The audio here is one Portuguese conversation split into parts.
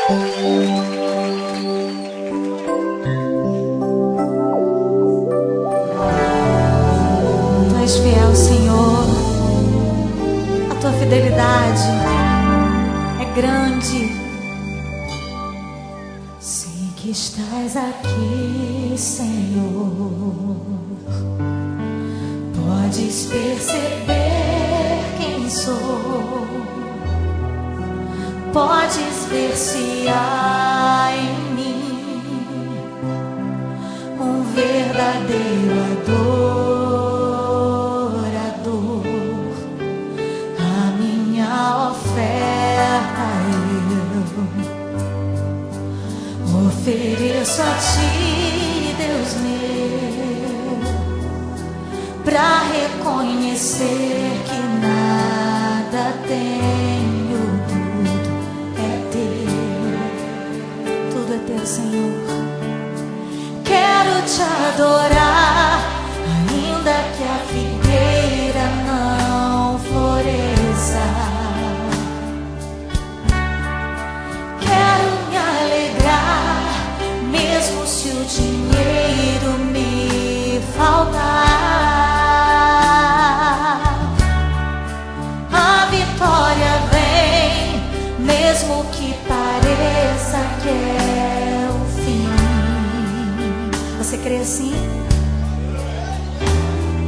Tu és fiel, Senhor. A tua fidelidade é grande. Sei que estás aqui, Senhor. Podes perceber quem sou. Podes ver se há em mim um verdadeiro adorador. A minha oferta eu ofereço a ti, Deus meu, pra reconhecer que nada tenho, tudo é teu, Senhor. Quero te adorar, ainda que a figueira não floresça. Quero me alegrar, mesmo se o dinheiro me faltar. A vitória vem, mesmo que pareça que é o fim. Você crê assim?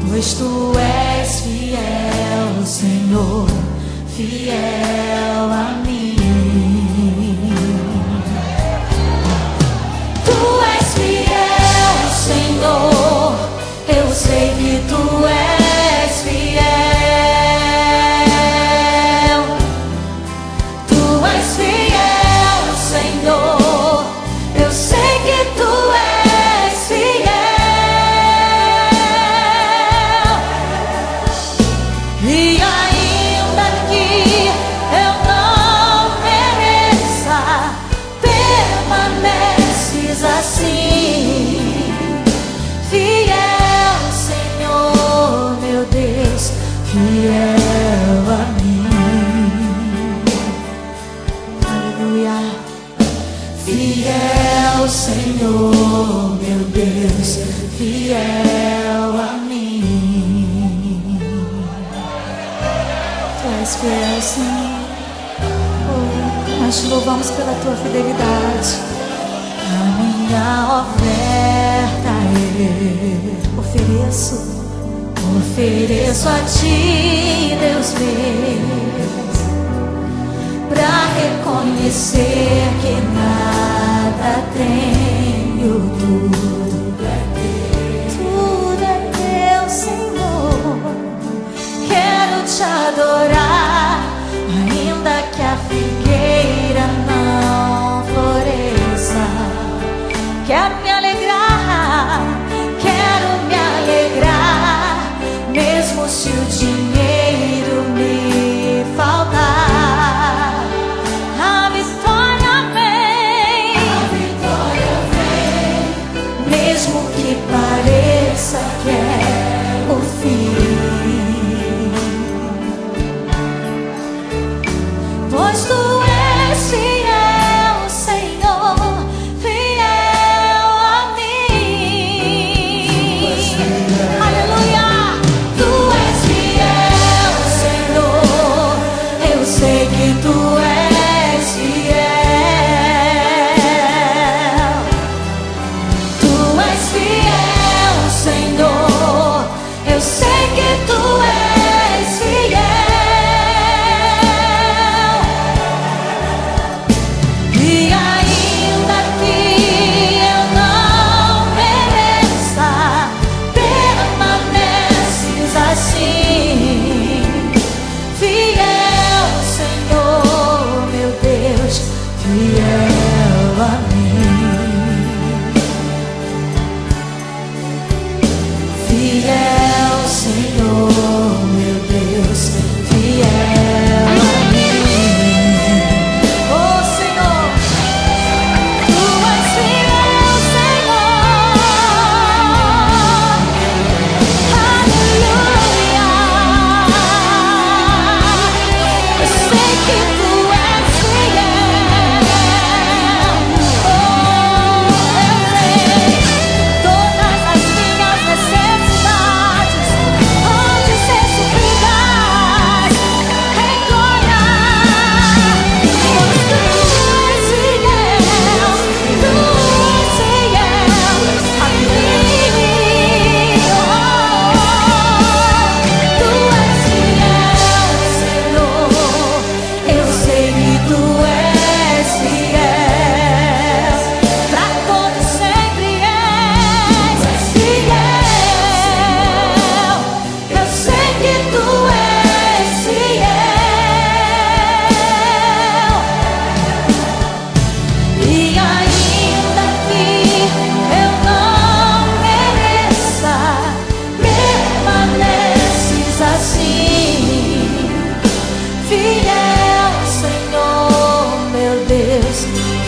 Pois tu és fiel, Senhor, fiel a mim. Tu és fiel, Senhor, eu sei que tu és fiel. Tu és fiel, Senhor, eu sei que tu és fiel. E ainda que eu não mereça, permaneces assim. Fiel, Senhor, meu Deus, fiel a mim. Aleluia. Fiel, Senhor, meu Deus, fiel a mim. Tu és fiel, Senhor. Oh, nós te louvamos pela tua fidelidade. A minha oferta eu ofereço a ti, Deus meu, pra reconhecer que nada tenho, tudo é teu, Senhor. Quero te adorar, ainda que a figueira não floresça. Quero me alegrar, mesmo se o dinheiro me faltar. A vitória vem, mesmo que pareça que é o fim. Pois tu és fiel, Senhor, fiel a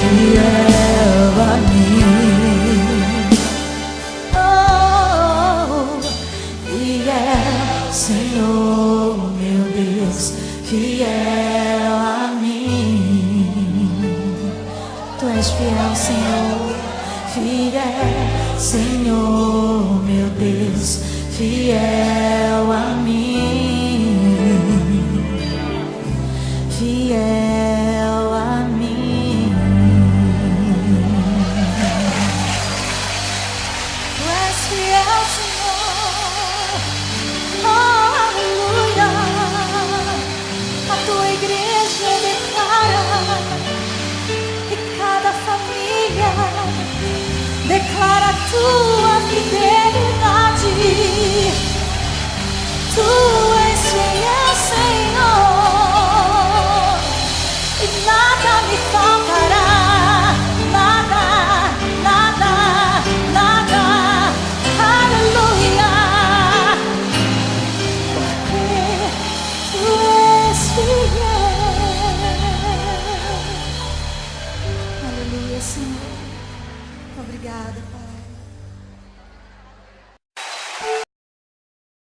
fiel a mim. Oh, fiel, Senhor, meu Deus, fiel a mim. Tu és fiel, Senhor, fiel, Senhor, meu Deus, fiel a mim, fiel a mim. Tu és fiel, Senhor, oh, aleluia. A tua igreja declara, e cada família declara a tua fidelidade. Tu és fiel, Senhor, e nada me faltará, nada, nada, nada, aleluia, porque tu és fiel. Aleluia, Senhor, obrigada, Pai.